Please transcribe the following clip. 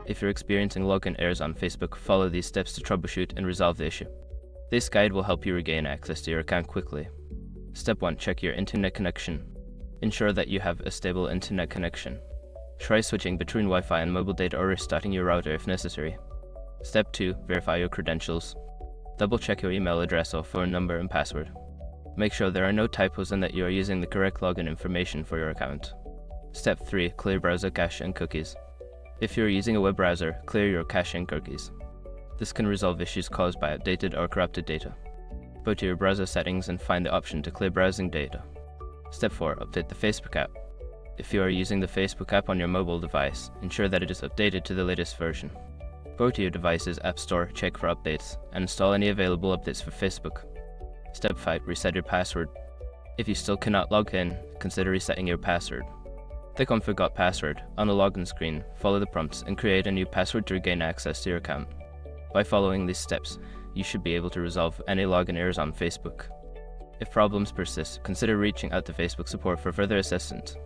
If you're experiencing login errors on Facebook, follow these steps to troubleshoot and resolve the issue. This guide will help you regain access to your account quickly. Step 1. Check your internet connection. Ensure that you have a stable internet connection. Try switching between Wi-Fi and mobile data or restarting your router if necessary. Step 2. Verify your credentials. Double-check your email address or phone number and password. Make sure there are no typos and that you are using the correct login information for your account. Step 3. Clear browser cache and cookies. If you're using a web browser, clear your cache and cookies. This can resolve issues caused by outdated or corrupted data. Go to your browser settings and find the option to clear browsing data. Step 4. Update the Facebook app. If you are using the Facebook app on your mobile device, ensure that it is updated to the latest version. Go to your device's App Store, check for updates, and install any available updates for Facebook. Step 5. Reset your password. If you still cannot log in, consider resetting your password. Click on Forgot Password on the login screen, follow the prompts, and create a new password to regain access to your account. By following these steps, you should be able to resolve any login errors on Facebook. If problems persist, consider reaching out to Facebook support for further assistance.